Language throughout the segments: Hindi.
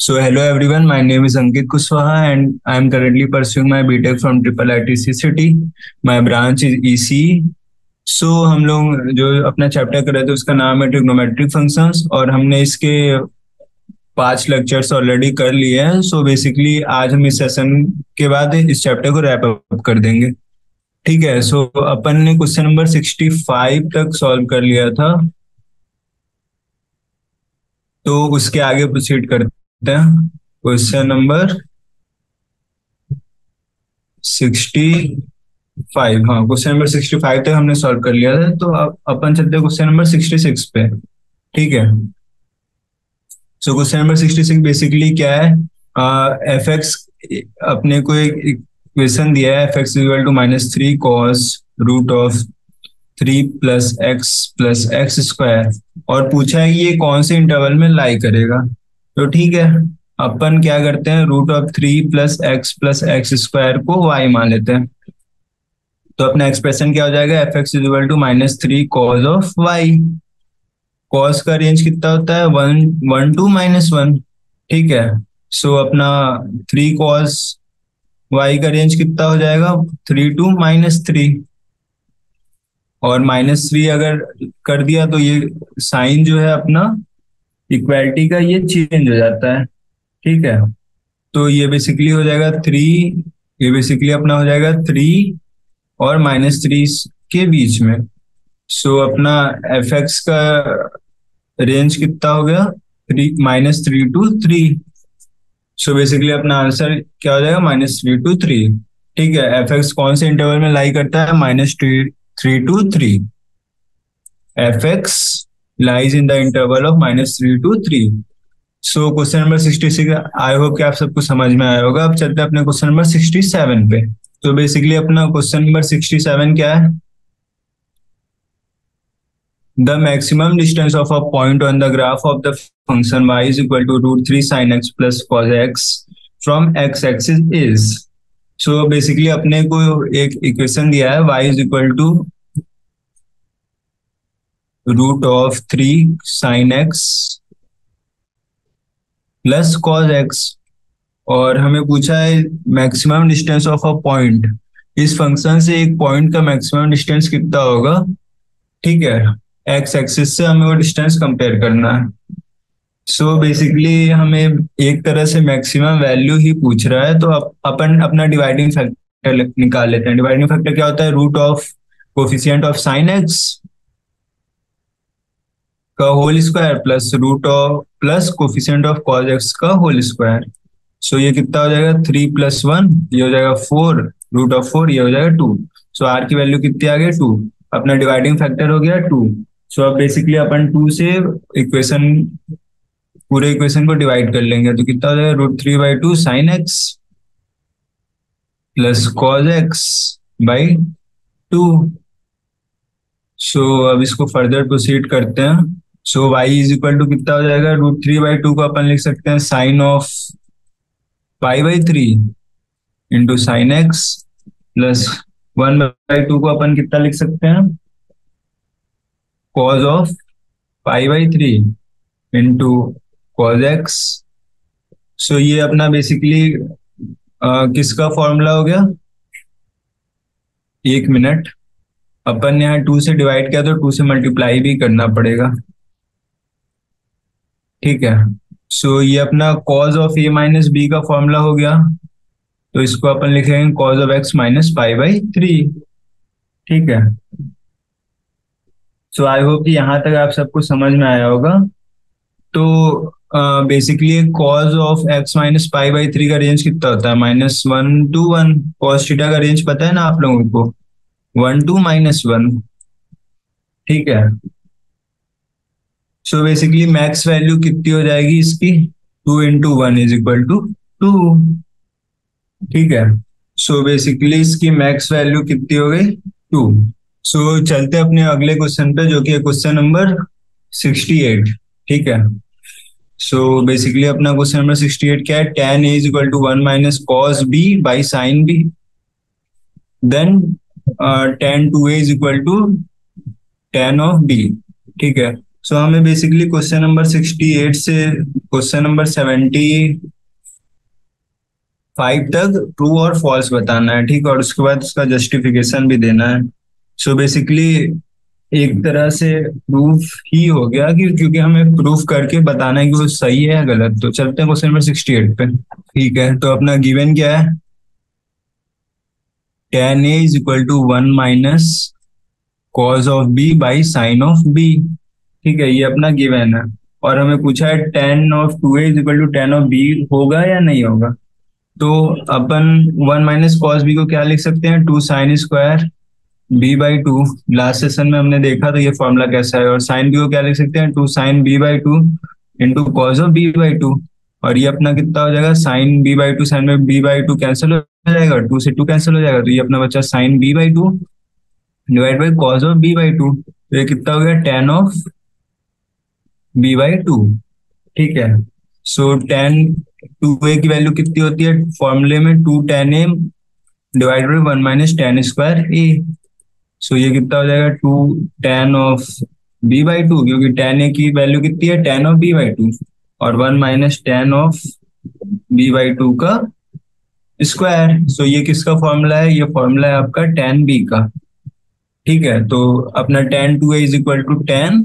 So hello everyone, my name is Ankit Kushwaha and I am currently pursuing my BTech from Triple ITC City. My branch is ECE. So हम लोग जो अपना चैप्टर कर रहे थे उसका नाम है ट्रिग्नोमेट्रिक फंक्शंस और हमने इसके 5 लेक्चर्स ऑलरेडी कर लिए हैं. सो बेसिकली आज हम इस सेशन के बाद इस चैप्टर को रैप अप कर देंगे. ठीक है. सो अपन ने क्वेश्चन नंबर 65 तक सॉल्व कर लिया था, तो उसके आगे प्रोसीड करते हैं. Question number 65. हाँ, क्वेश्चन नंबर 65 तक हमने सॉल्व कर लिया था, तो अब अपन चलते हैं क्वेश्चन नंबर 66 पे. ठीक है. सो क्वेश्चन नंबर 66 बेसिकली क्या है, एफ एक्स अपने को एक इक्वेशन दिया है, F X equal to -3 cos root of 3 plus X square, और पूछा है कि ये कौन से इंटरवल में लाई करेगा. तो ठीक है, अपन क्या करते हैं, root of 3 plus X square को y मान लेते हैं. तो अपना एक्सप्रेशन क्या हो जाएगा, F X equal to -3 cos of y. Cos का रेंज कितना होता है, 1 to -1. ठीक है. सो अपना 3 cos y का रेंज कितना हो जाएगा, 3 to -3. और -3 अगर कर दिया तो ये साइन जो है अपना इक्वालिटी का ये चेंज हो जाता है. ठीक है. तो ये बेसिकली हो जाएगा 3, ये बेसिकली अपना हो जाएगा 3 और -3 के बीच में. सो अपना एफ एक्स का रेंज कितना हो गया, -3 to 3. सो बेसिकली अपना आंसर क्या हो जाएगा, -3 to 3. ठीक है. एफ एक्स कौन से इंटरवल में लाई करता है, -3 to 3. F x lies in the interval of -3 to 3. So question number 66 I hope कि आप सबको समझ में आया होगा. अब चलते हैं अपने क्वेश्चन नंबर 67 पे. तो बेसिकली अपना क्वेश्चन नंबर 67 क्या है, the maximum distance of a point on the graph of the function y is equal to √3 sin x plus cos x from x axis is. So basically अपने को एक इक्वेशन दिया है, y is equal to √3 sin x plus cos x, और हमें पूछा है maximum distance of a point. इस फंक्शन से एक पॉइंट का मैक्सिमम डिस्टेंस कितना होगा. ठीक है. एक्स एक्सिस से हमें वो डिस्टेंस कंपेयर करना है. सो बेसिकली हमें एक तरह से मैक्सिमम वैल्यू ही पूछ रहा है, तो अपन अपना डिवाइडिंग फैक्टर निकाल लेते हैं. डिवाइडिंग फैक्टर क्या होता है, root of coefficient of sine x का whole square plus root of plus coefficient of cos x का होल स्क्वायर. सो ये कितना हो जाएगा, 3 + 1, ये हो जाएगा 4, रूट ऑफ 4, ये हो जाएगा 2. सो आर की वैल्यू कितनी आ गई, 2. अपना डिवाइडिंग फैक्टर हो गया 2. सो अब बेसिकली अपन 2 से इक्वेशन, पूरे इक्वेशन को डिवाइड कर लेंगे, तो कितना हो जाएगा, √3/2 sin x प्लस cos x by 2. सो अब इसको फर्दर प्रोसीड करते हैं. So y is equal to कितना हो जाएगा, √3/2 को अपन लिख सकते हैं sine of π/3 into sine x plus 1/2 को अपन कितना लिख सकते हैं, cos of π/3 into cos x. So ये अपना बेसिकली किसका फॉर्मूला हो गया, 1 मिनट. अपन यहाँ 2 से डिवाइड किया तो 2 से मल्टीप्लाई भी करना पड़ेगा. ठीक है. सो ये अपना cos of a minus B का फॉर्मूला हो गया, तो इसको अपन लिखेंगे cos ऑफ x माइनस π/3. ठीक है. सो आई होप कि यहाँ तक आप सबको समझ में आया होगा. तो basically cos of x minus π/3 का रेंज कितना होता है, -1 to 1. cos थीटा का रेंज पता है ना आप लोगों को, 1 to -1. ठीक है. सो बेसिकली मैक्स वैल्यू कितनी हो जाएगी इसकी, 2 × 1 = 2. ठीक है. सो बेसिकली इसकी मैक्स वैल्यू कितनी हो गई, 2. सो चलते हैं अपने अगले क्वेश्चन पे, जो कि है क्वेश्चन नंबर 68. ठीक है. सो बेसिकली अपना क्वेश्चन नंबर 68 क्या है, tan a = 1 - cos b by sin b, then tan 2a = tan of b. ठीक है. सो हमें बेसिकली क्वेश्चन नंबर 68 से क्वेश्चन नंबर 75 तक ट्रू और फॉल्स बताना है, ठीक है, और उसके बाद उसका जस्टिफिकेशन भी देना है। सो बेसिकली एक तरह से प्रूफ ही हो गया कि, क्योंकि हमें प्रूफ करके बताना है कि वो सही है या गलत। तो चलते हैं क्वेश्चन नंबर 68 पे। ठीक है, तो अपना गिवन क्या है, tan a is equal to 1 - cos of b by sine of b। ठीक है, ये अपना गिवन है, और हमें पूछा है tan of 2a is equal to tan of b होगा या नहीं होगा। तो अपन 1 - cos b को क्या लिख सकते हैं, 2 sin² b/2। लास्ट सेशन में हमने देखा तो ये फॉर्मूला कैसा है। और साइन बी को क्या लिख सकते हैं, 2 sin b/2 into cos of b/2। और ये अपना कितना हो जाएगा, साइन b/2 साइन में b/2 कैंसिल हो जाएगा, 2 से 2 कैंसिल हो जाएगा, तो ये अपना बचा sine b/2 divide by cos of b/2। तो ये कितना हो गया, tan ऑफ b/2। ठीक है, सो tan 2a की वैल्यू कितनी होती है फॉर्मूले में, 2 tan a divide by 1 - tan² a। सो ये कितना हो जाएगा, 2 tan ऑफ b/2, क्योंकि tan a की वैल्यू कितनी है, tan ऑफ b/2, और 1 - tan ऑफ b/2 का स्क्वायर। सो ये किसका फॉर्मूला है, ये फॉर्मूला है आपका tan b का। ठीक है, तो अपना tan 2a is equal to tan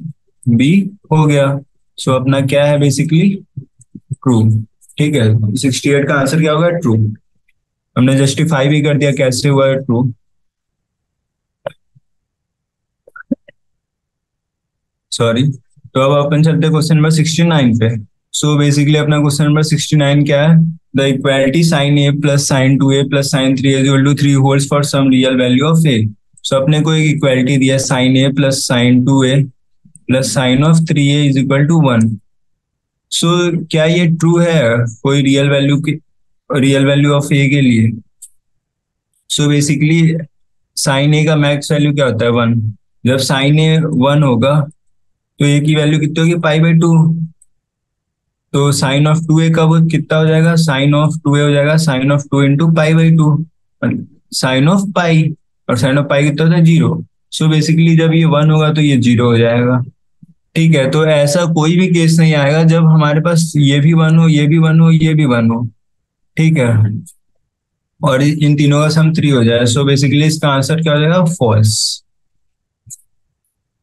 b हो गया। सो अपना क्या है बेसिकली, ट्रू। ठीक है, 68 का आंसर क्या होगा, ट्रू। हमने जस्टिफाई भी कर दिया कैसे हुआ है ट्रू। सॉरी, तो अब अपन चलते हैं क्वेश्चन नंबर 69 पे। सो बेसिकली अपना क्वेश्चन नंबर 69 क्या है, the equality sine a plus sine 2a plus sine 3a equal to 3 holds for some real value of a. So अपने को एक इक्वालिटी दिया, sine a plus sine 2a plus sine of 3a is equal to 1। So क्या ये ट्रू है कोई रियल वैल्यू की, रियल वैल्यू ऑफ ए के लिए। सो बेसिकली साइन ए का मैक्स वैल्यू क्या होता है, 1। जब साइन ए 1 होगा तो ए की वैल्यू कितनी होगी, π/2। तो साइन ऑफ 2a का वो कितना हो जाएगा, साइन ऑफ 2a हो जाएगा sine of 2 into π/2, sine of pi, और साइन ऑफ पाई कितना होता है, 0। सो बेसिकली जब ये 1 होगा तो ये 0 हो जाएगा। ठीक है, तो ऐसा कोई भी केस नहीं आएगा जब हमारे पास ये भी 1 हो, ये भी 1 हो, ये भी 1 हो। ठीक है, और इन तीनों का सम 3 हो जाए। सो बेसिकली इसका आंसर क्या हो जाएगा, फॉल्स।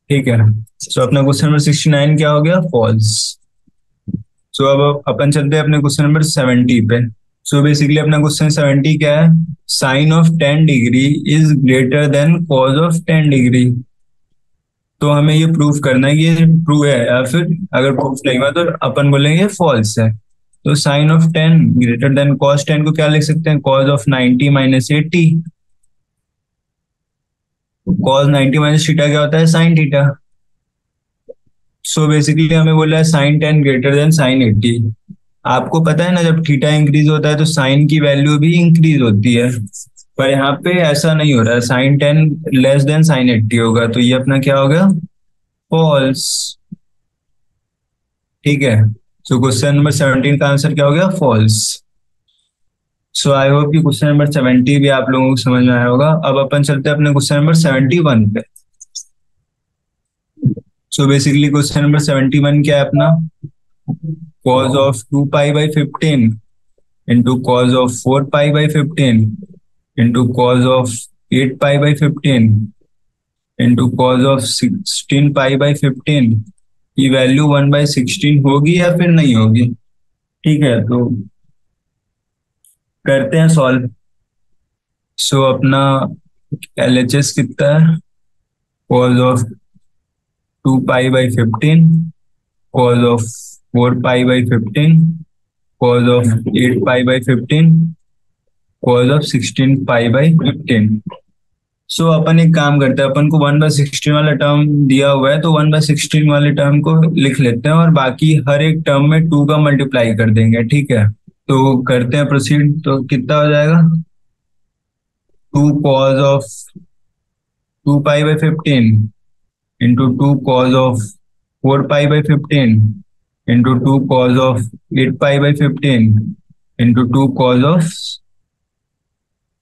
ठीक है, सो अपना क्वेश्चन नंबर 69 क्या हो गया, फॉल्स। सो अब अपन चलते हैं अपने क्वेश्चन नंबर 70 पे। सो बेसिकली अपना क्वेश्चन 70 क्या है, sine of 10 degree is greater than cos of 10 degree. तो हमें ये प्रूफ करना है कि ये ट्रू है, या फिर अगर प्रूफ नहीं हुआ तो अपन बोलेंगे फॉल्स है। तो sine of 10 greater than cos 10 को क्या लिख सकते हैं, कॉज ऑफ 90 - 80। कॉज 90 - थीटा क्या होता है, साइन थीटा। सो बेसिकली हमें बोला है साइन 10 ग्रेटर देन साइन 80। आपको पता है ना, जब थीटा इंक्रीज होता है तो साइन की वैल्यू भी इंक्रीज होती है, पर यहाँ पे ऐसा नहीं हो रहा है, साइन 10 लेस देन साइन 80 होगा, तो ये अपना क्या हो गया, फॉल्स। ठीक है, सो क्वेश्चन नंबर 17 का आंसर क्या हो गया, फॉल्स। सो आई होप कि क्वेश्चन नंबर 70 भी आप लोगों को समझ में आया होगा। अब अपन चलते हैं अपने क्वेश्चन नंबर 71 पे। सो बेसिकली क्वेश्चन नंबर 71 क्या है अपना, cos of 2π/15 into cos of 4π/15 into cos of 8π/15 into cos of 16π/15 की वैल्यू 1/16 होगी या फिर नहीं होगी। ठीक है, तो करते हैं सॉल्व। सो अपना LHS कितना है, cos of 2π/15, cos of 4π/15, cos of 8π/15, cos of 16π/15। सो अपन एक काम करते हैं, अपन को 1/16 वाला टर्म दिया हुआ है, तो 1/16 वाले टर्म को लिख लेते हैं, और बाकी हर एक टर्म में 2 का मल्टीप्लाई कर देंगे। ठीक है, तो करते हैं प्रोसीड। तो कितना हो जाएगा, 2 cos of 2π/15 into 2 cos of 4π/15 into 2 cos of 8π/15 into 2 cos of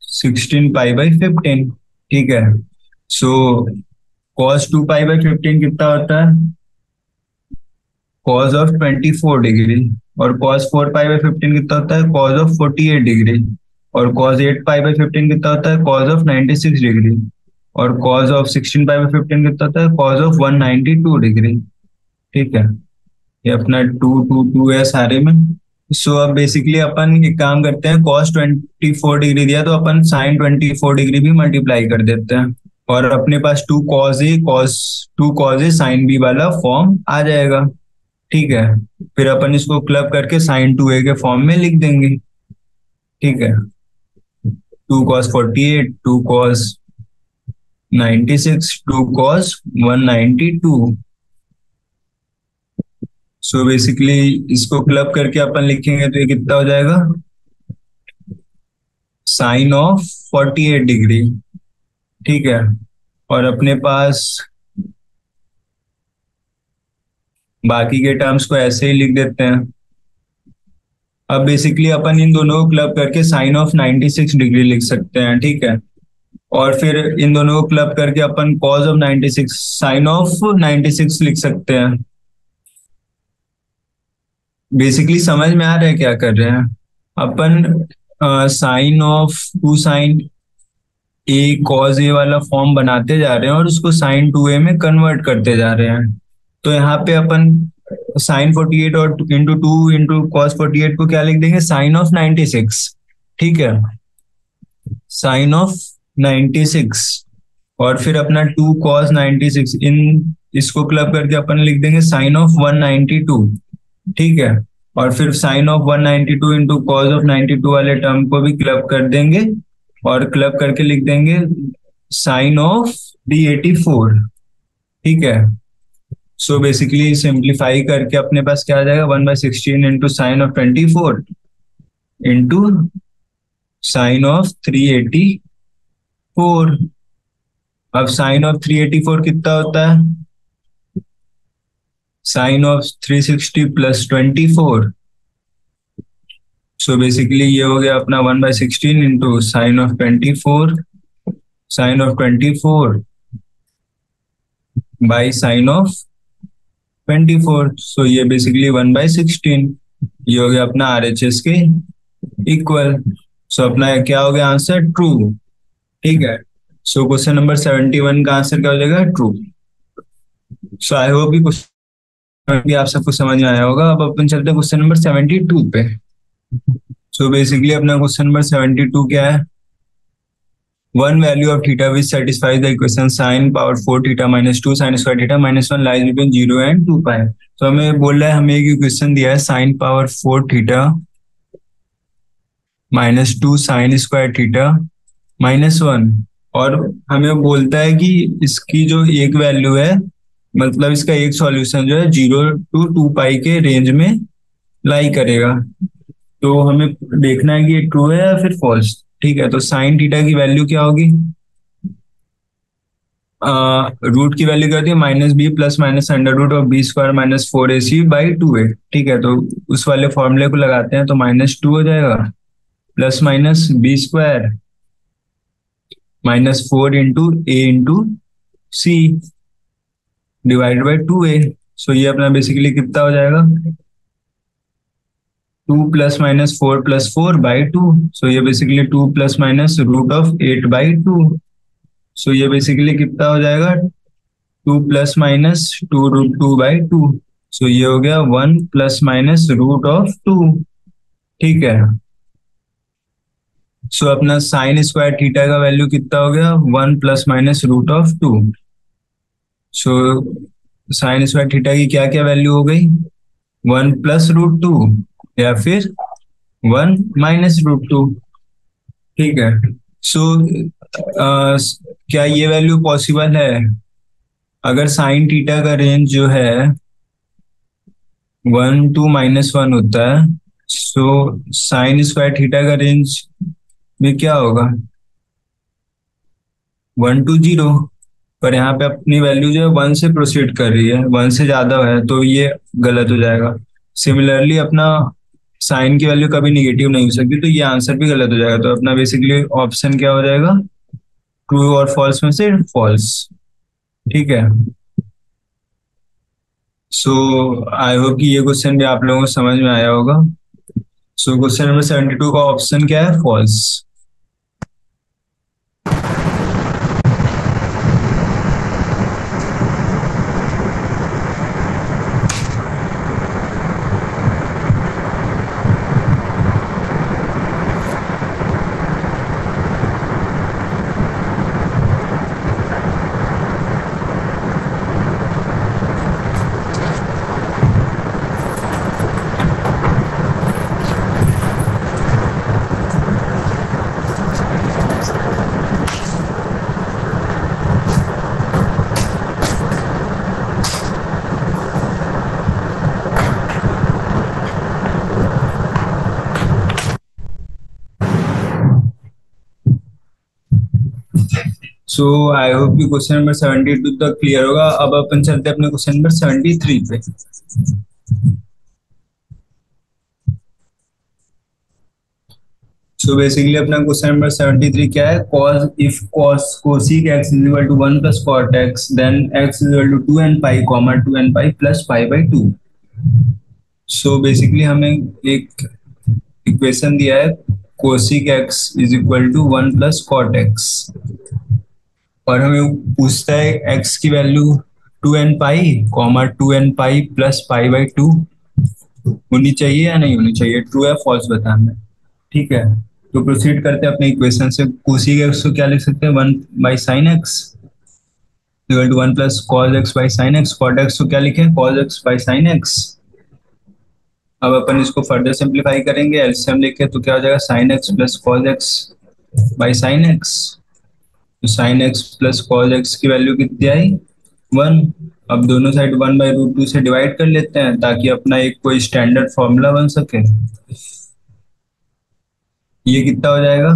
16π/15। ठीक है, सो cos 2π/15 कितना होता है, कॉज ऑफ 24 डिग्री, और कॉज 4 पाई बाई 15 कितना होता है, कॉज ऑफ 48 डिग्री, और कॉज 8 पाई बाई 15 कितना होता है, कॉज ऑफ 96 डिग्री, और कॉज ऑफ 16 पाई बाई 15 कितना होता है, कॉज ऑफ 192 डिग्री। ठीक है, ये अपना 2 2 2 है सारे में। सो अब बेसिकली अपन एक काम करते हैं, कॉस 24 डिग्री दिया तो अपन साइन 24 डिग्री भी मल्टीप्लाई कर देते हैं, और अपने पास 2 कॉज ए साइन बी वाला फॉर्म आ जाएगा। ठीक है, फिर अपन इसको क्लब करके साइन 2a के फॉर्म में लिख देंगे। ठीक है, 2 cos 48, 2 cos 96, 2 cos 192। So basically इसको क्लब करके अपन लिखेंगे तो ये कितना हो जाएगा, साइन ऑफ 48 डिग्री। ठीक है, और अपने पास बाकी के टर्म्स को ऐसे ही लिख देते हैं। अब बेसिकली अपन इन दोनों को क्लब करके साइन ऑफ 96 डिग्री लिख सकते हैं। ठीक है, और फिर इन दोनों को क्लब करके अपन कॉज ऑफ 96, साइन ऑफ 96 लिख सकते हैं। बेसिकली समझ में आ रहा है क्या कर रहे हैं अपन, sine of 2 sine a cos a वाला फॉर्म बनाते जा रहे हैं और उसको साइन 2a में कन्वर्ट करते जा रहे हैं। तो यहाँ पे अपन साइन 48 और इंटू 2 इंटू cos 48 को क्या लिख देंगे, साइन ऑफ 96। ठीक है, साइन ऑफ 96, और फिर अपना 2 cos 96, इन इसको क्लब करके अपन लिख देंगे साइन ऑफ 192। ठीक है, और फिर sine of 192 into cos of 92 वाले टर्म को भी क्लब कर देंगे, और क्लब करके लिख देंगे साइन ऑफ 384। ठीक है, सो बेसिकली सिंप्लीफाई करके अपने पास क्या आ जाएगा, 1/16 into sine of 24 into sine of 384। अब साइन ऑफ 384 कितना होता है, sine of 360 plus 24। So basically ये हो गया अपना 1/16 into sine of 24, sine of 24 by sine of 24। So ये बेसिकली 1/16, ये हो गया अपना RHS के इक्वल। सो अपना क्या हो गया आंसर, ट्रू। ठीक है, सो क्वेश्चन नंबर 71 का आंसर क्या हो जाएगा, ट्रू। सो आई होप कि क्वेश्चन भी आप सबको समझ में आया होगा। अब अपन चलते हैं क्वेश्चन नंबर 72 पे। सो बेसिकली अपना क्वेश्चन नंबर 72 क्या है, one value of theta which satisfies the equation sin power 4 theta minus 2 sin square theta minus 1 lies between 0 and 2 pi। तो हमें बोल रहा है, हमें एक इक्वेशन दिया है sin power 4 theta minus 2 sin square theta minus 1, और हमें बोलता है कि इसकी जो एक वैल्यू है, मतलब इसका एक सॉल्यूशन जो है 0 to 2 पाई के रेंज में लाई करेगा। तो हमें देखना है कि ये ट्रू है या फिर फॉल्स। ठीक है, तो साइन थीटा की वैल्यू क्या होगी, रूट की वैल्यू क्या होती है, -b plus minus under root of b square minus 4ac/2a। ठीक है, तो उस वाले फॉर्मूले को लगाते हैं तो -2 हो जाएगा, plus minus b square -4 into a into c divided by 2a। सो ये अपना बेसिकली कितना हो जाएगा, 2 प्लस माइनस 4 प्लस 4/2। सो ये basically 2 plus minus root of 8/2। So ये बेसिकली कितना हो जाएगा, 2 प्लस माइनस 2√2/2। सो ये हो गया 1 प्लस माइनस रूट ऑफ 2। ठीक है, सो अपना साइन स्क्वायर थीटा का वैल्यू कितना हो गया, 1 plus minus root of 2। So sine square theta की क्या क्या वैल्यू हो गई, 1 प्लस रूट 2 या फिर 1 माइनस रूट 2। ठीक है, सो क्या ये वैल्यू पॉसिबल है, अगर साइन थीटा का रेंज जो है 1 to -1 होता है, सो साइन स्क्वायर थीटा का रेंज में क्या होगा, 1 to 0। पर यहाँ पे अपनी वैल्यू जो है 1 से प्रोसीड कर रही है, 1 से ज्यादा है तो ये गलत हो जाएगा। सिमिलरली अपना साइन की वैल्यू कभी निगेटिव नहीं हो सकती, तो ये आंसर भी गलत हो जाएगा। तो अपना बेसिकली ऑप्शन क्या हो जाएगा, ट्रू और फॉल्स में से फॉल्स। ठीक है, सो आई होप कि ये क्वेश्चन भी आप लोगों को समझ में आया होगा। सो क्वेश्चन नंबर 72 का ऑप्शन क्या है? फॉल्स। सो आई होप कि क्वेश्चन नंबर 72 तक क्लियर होगा। अब अपन चलते हैं अपने क्वेश्चन नंबर 73 पे। सो बेसिकली अपना क्वेश्चन नंबर 73 क्या है? cos if cosec x is equal to 1 plus cot x then x is equal to 2 n pi comma 2 n pi plus pi by 2। So basically हमें एक इक्वेशन दिया है, cosec x is equal to 1 plus cot x, और हमें पूछता है x की value 2n pi comma 2n pi plus pi by 2 होनी चाहिए या नहीं होनी चाहिए, ट्रू या फॉल्स बताना है। ठीक है, तो प्रोसीड करते हैं अपने इक्वेशन से। कोसी एक्स को क्या लिख सकते हैं? 1/sin x equal to 1 plus cos x by sine x. Cot x को क्या लिखें? Cos x by sine x. अब अपन इसको फर्दर सिंप्लीफाई करेंगे, एलसीएम लेके तो क्या हो जाएगा? Sine x plus cos x by sine x. तो sine x plus cos x की वैल्यू कितनी आई? 1। अब दोनों साइड 1/√2 से डिवाइड कर लेते हैं ताकि अपना एक कोई स्टैंडर्ड फॉर्मूला बन सके। ये कितना हो जाएगा?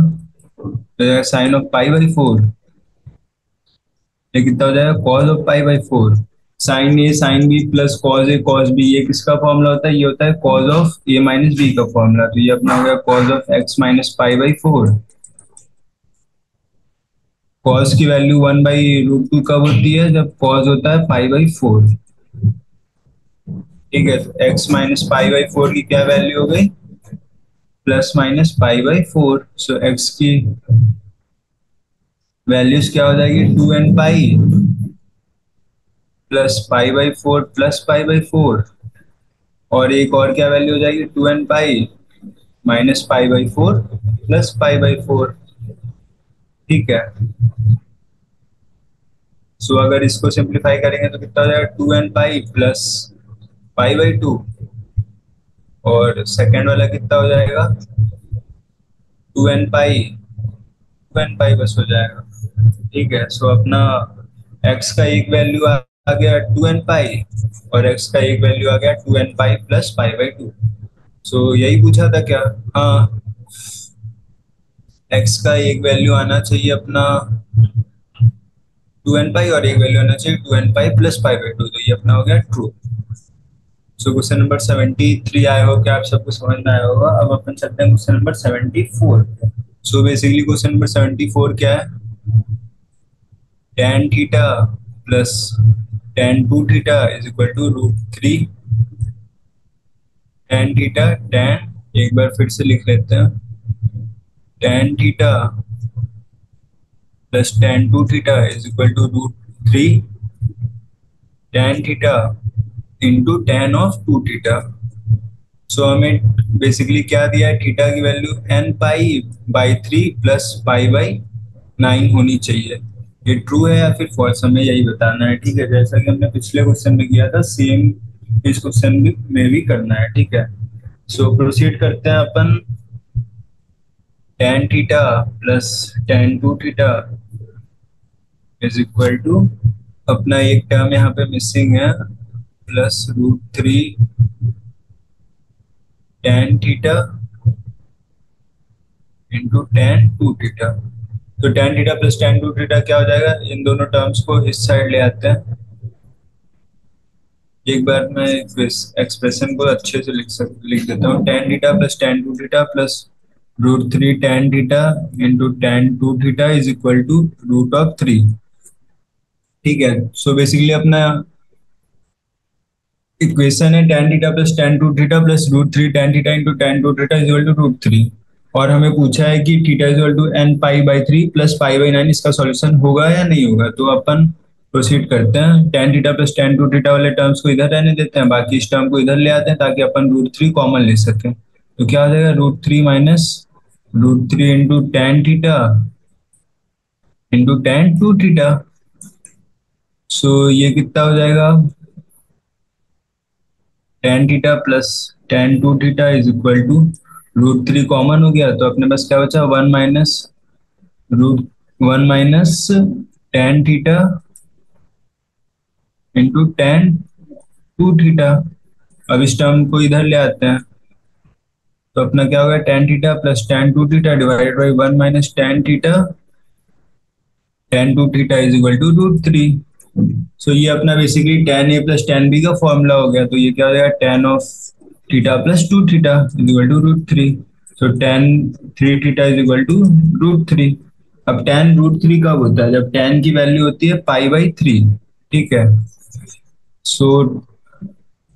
तो जाएगा साइन ऑफ पाई बाई 4। ये कितना हो जाएगा? Cos of pi by 4। Sine A sine B plus cos A cos B, ये किसका फॉर्मूला होता है? ये होता है cos of A minus B का फॉर्मूला। तो ये अपना हो गया cos of x minus pi by 4। Cos की वैल्यू 1/√2 कब होती है? जब कॉस होता है पाई बाई 4। ठीक है, तो एक्स माइनस पाई बाई 4 की क्या वैल्यू हो गई? Plus minus pi by 4। So x की वैल्यूज क्या हो जाएगी? 2n pi plus pi by 4 plus pi by 4, और एक और क्या वैल्यू हो जाएगी? 2n pi minus pi by 4 plus pi by 4। ठीक है, सो अगर इसको सिंप्लीफाई करेंगे तो कितना हो जाएगा? 2n pi plus pi by 2, और सेकेंड वाला कितना हो जाएगा? 2n पाई 2n पाई बस हो जाएगा। ठीक है, सो अपना x का एक वैल्यू आ गया 2n पाई, और x का एक वैल्यू आ गया 2n pi plus pi by 2। सो यही पूछा था क्या? हाँ, x का एक वैल्यू आना चाहिए अपना 2n पाई, और एक वैल्यू आना चाहिए 2n pi plus pi by 2। तो ये अपना हो गया ट्रू। सो क्वेश्चन नंबर 73 आया हो, क्या आप सबको समझ में आया होगा। अब अपन चलते हैं question number 74। So basically question number 74 क्या है? tan theta plus tan 2 theta is equal to √3 tan theta tan, एक बार फिर से लिख लेते हैं, tan theta plus tan 2 theta is equal to √3 tan theta into tan of 2 theta. So हमें बेसिकली क्या दिया है? थीटा की वैल्यू n पाई/3 प्लस पाई/9 होनी चाहिए। ये ट्रू है या फिर फॉल्स, हमें यही बताना है। ठीक है, जैसा कि हमने पिछले क्वेश्चन में किया था सेम इस क्वेश्चन में भी करना है। ठीक है, सो प्रोसीड करते हैं अपन। tan theta plus tan 2 theta is equal to, अपना एक टर्म यहाँ पे मिसिंग है, plus √3 tan theta into tan 2 theta. तो tan theta plus tan 2 theta क्या हो जाएगा? इन दोनों टर्म्स को इस साइड ले आते हैं। एक बार मैं एक्सप्रेशन को अच्छे से लिख देता हूँ। tan theta plus tan 2 theta plus √3 tan theta into tan 2 theta is equal to √3। ठीक है, सो बेसिकली अपना इक्वेशन है tan theta plus tan 2 theta plus √3 tan theta into tan 2 theta is equal to √3, और हमें पूछा है कि theta is equal to n pi by 3 plus pi by 9, इसका सॉल्यूशन होगा या नहीं होगा। तो अपन प्रोसीड करते हैं, tan theta plus tan 2 theta वाले टर्म्स को इधर रहने देते हैं, बाकी इस टर्म को इधर ले आते हैं ताकि अपन √3 कॉमन ले सकें। तो क्या हो जाएगा, √3 minus √3 into tan theta into tan 2 theta. So ये कितना हो जाएगा, tan theta plus tan 2 theta is equal to √3 common हो गया, तो अपने पास क्या बचा, one minus tan theta into tan 2 theta. अब इस टर्म को इधर ले आते हैं, तो अपना क्या होगा, tan theta plus tan 2 theta divided by 1 minus tan 2 theta is equal to √3। So ये अपना basically tan a plus tan b का फॉर्मूला हो गया। तो ये क्या हो जाएगा, tan of theta plus 2 theta is equal to √3। So tan 3 theta is equal to √3। अब tan √3 कब होता है, जब tan की वैल्यू होती है पाई बाई 3। ठीक है, so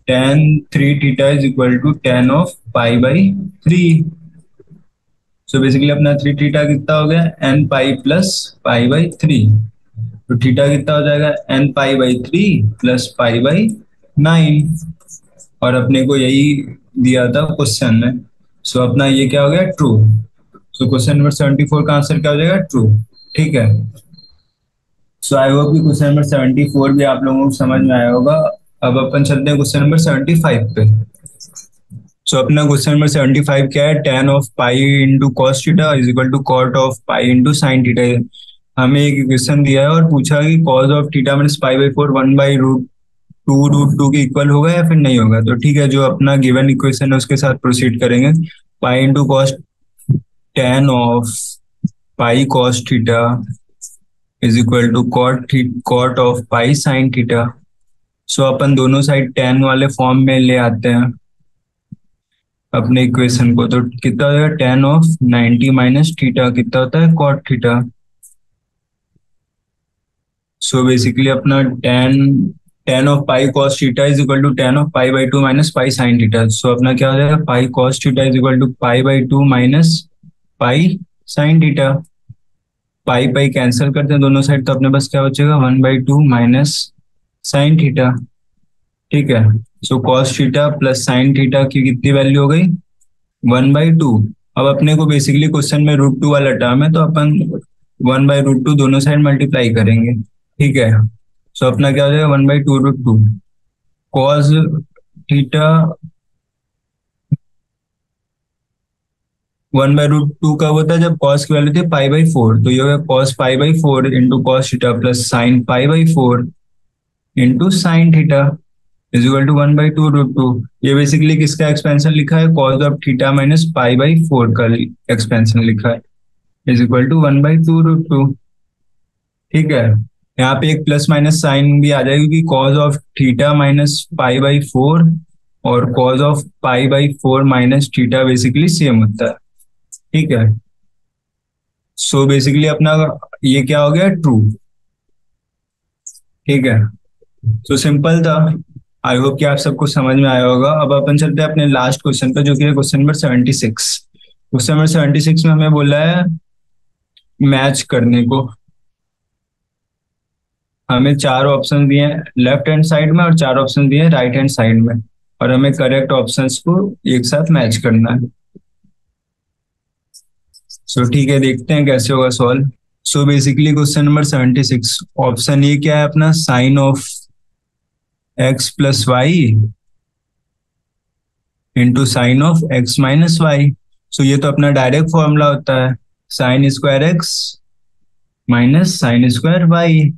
tan 3 theta is equal to tan of pi by 3। So basically अपना 3 थीटा कितना हो गया, n pi plus pi by 3। तो थीटा कितना हो जाएगा, n pi by 3 plus pi by 9, और अपने को यही दिया था क्वेश्चन में। सो अपना ये क्या हो गया, ट्रू। सो क्वेश्चन नंबर 74 का आंसर क्या हो जाएगा, ट्रू। ठीक है, सो आई होप कि क्वेश्चन नंबर 74 भी आप लोगों को समझ में आया होगा। अब अपन चलते हैं क्वेश्चन नंबर 75 पे। सो अपना क्वेश्चन नंबर 75 क्या है, tan of pi into cos theta is equal to cot of pi into sine theta. हमें एक इक्वेशन दिया है और पूछा कि cos of theta minus pi by 4 1/√2 के इक्वल होगा या फिर नहीं होगा। तो ठीक है, जो अपना गिवन इक्वेशन है उसके साथ प्रोसीड करेंगे। Pi into cos tan of pi cos theta is equal to cot of pi sine theta. So अपन दोनों साइड tan वाले फॉर्म में ले आते हैं अपने इक्वेशन को। तो कितना हो जाएगा, tan ऑफ 90 माइनस थीटा कितना होता है, कॉट थीटा। सो बेसिकली अपना tan of pi cos theta is equal to tan of pi by 2 minus pi sine theta. So अपना क्या हो जाएगा, pi cos theta is equal to pi by 2 minus pi sine theta. Pi pi cancel करते हैं दोनों साइड, तो अपने पास क्या बचेगा, 1/2 माइनस साइन थीटा। ठीक है, so cos theta plus sine theta की कितनी वैल्यू हो गई, 1/2। अब अपने को बेसिकली क्वेश्चन में √2 वाला टर्म है, तो अपन 1/√2 दोनों साइड मल्टीप्लाई करेंगे। ठीक है, सो अपना क्या हो जाएगा, 1/2√2 कॉस थीटा 1/√2 कब होता है, जब कॉस की वैल्यू थी पाई बाई 4। तो ये होगा cos pi by 4 into cos theta plus sine pi by 4 into sine theta is equal to 1/2√2। ये बेसिकली किसका एक्सपेंशन लिखा है, cos of theta minus pi by 4 का एक्सपेंशन लिखा है, इज इक्वल टू 1/2√2। ठीक है, यहाँ पे एक प्लस माइनस साइन भी आ जाएगा क्योंकि cos of theta minus pi by 4 और cos of pi by 4 minus theta basically same होता है। ठीक है, सो बेसिकली अपना ये क्या हो गया, ट्रू। ठीक है, तो सिंपल था। आई होप कि आप सबको समझ में आया होगा। अब अपन चलते हैं अपने लास्ट क्वेश्चन पर, जो कि है क्वेश्चन नंबर 76। क्वेश्चन नंबर 76 में हमें बोला है मैच करने को। हमें 4 ऑप्शन दिए हैं लेफ्ट हैंड साइड में और 4 ऑप्शन दिए हैं राइट हैंड साइड में, और हमें करेक्ट ऑप्शंस को एक साथ मैच करना है। सो ठीक है, देखते हैं कैसे होगा solve. So basically question number 76 option a क्या है अपना, sine of x plus y into sine of x minus y. So ये तो अपना डायरेक्ट फॉर्मूला होता है, sine square x minus sine square y.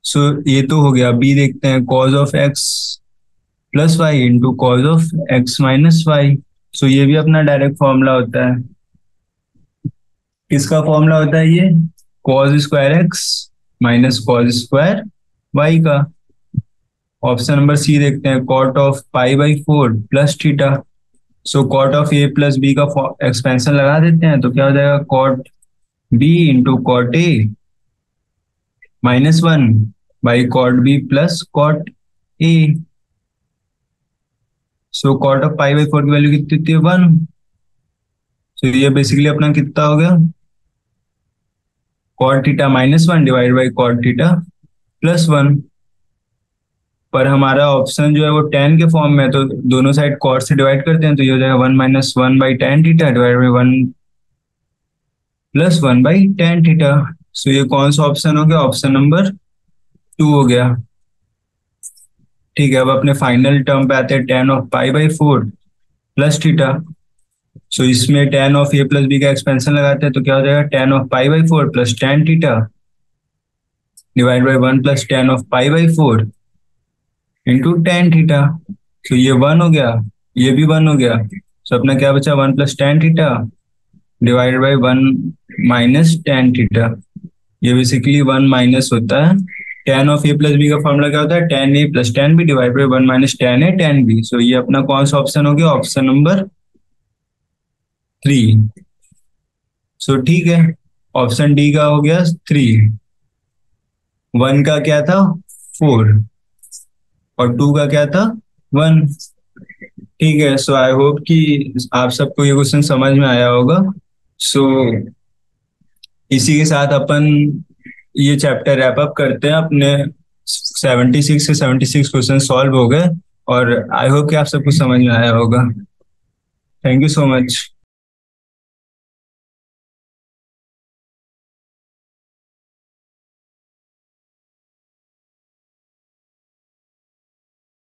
So ये तो हो गया। बी देखते हैं, cos of x plus y into cos of x minus y. So ये भी अपना डायरेक्ट फॉर्मूला होता है। किसका फॉर्मूला होता है ये, cos square x minus cos square y का। ऑप्शन नंबर सी देखते हैं, cot of pi by 4 plus theta. So cot of A plus B का एक्सपेंशन लगा देते हैं, तो क्या हो जाएगा, cot B into cot A -1 by cot B plus cot A. So cot of pi by four की वैल्यू कितनी थी, 1। सो ये बेसिकली अपना कितना हो गया, cot theta -1 divide by cot theta +1। पर हमारा ऑप्शन जो है वो tan के फॉर्म में है, तो दोनों साइड कॉट से डिवाइड करते हैं, तो ये हो जाएगा 1 - 1/tan theta divide by 1 + 1/tan theta. So ये कौन सा ऑप्शन हो गया, ऑप्शन नंबर 2 हो गया। ठीक है, अब अपने फाइनल टर्म पे आते हैं, tan of pi by four plus theta. So इसमें tan of A plus B का एक्सपेंशन लगाते हैं, तो क्या हो जाएगा, tan of pi by four plus tan theta divide by 1 + tan of pi by four into tan theta. तो ये 1 हो गया, ये भी 1 हो गया। सो अपना क्या बचा, 1 + tan theta divide by 1 - tan theta. ये बेसिकली 1 माइनस होता है, tan of A plus B का फॉर्मूला क्या होता है, tan a + tan b divide by 1 - tan a tan b। So ये अपना कौन सा ऑप्शन हो गया, ऑप्शन नंबर 3। सो ठीक है, ऑप्शन डी का हो गया 3। 1 का क्या था, 4, और 2 का क्या था, 1। ठीक है, सो आई होप कि आप सबको ये क्वेश्चन समझ में आया होगा। सो इसी के साथ अपन ये चैप्टर रैप अप करते हैं। अपने 76 क्वेश्चन सॉल्व हो गए, और आई होप कि आप सबको समझ में आया होगा। Thank you so much.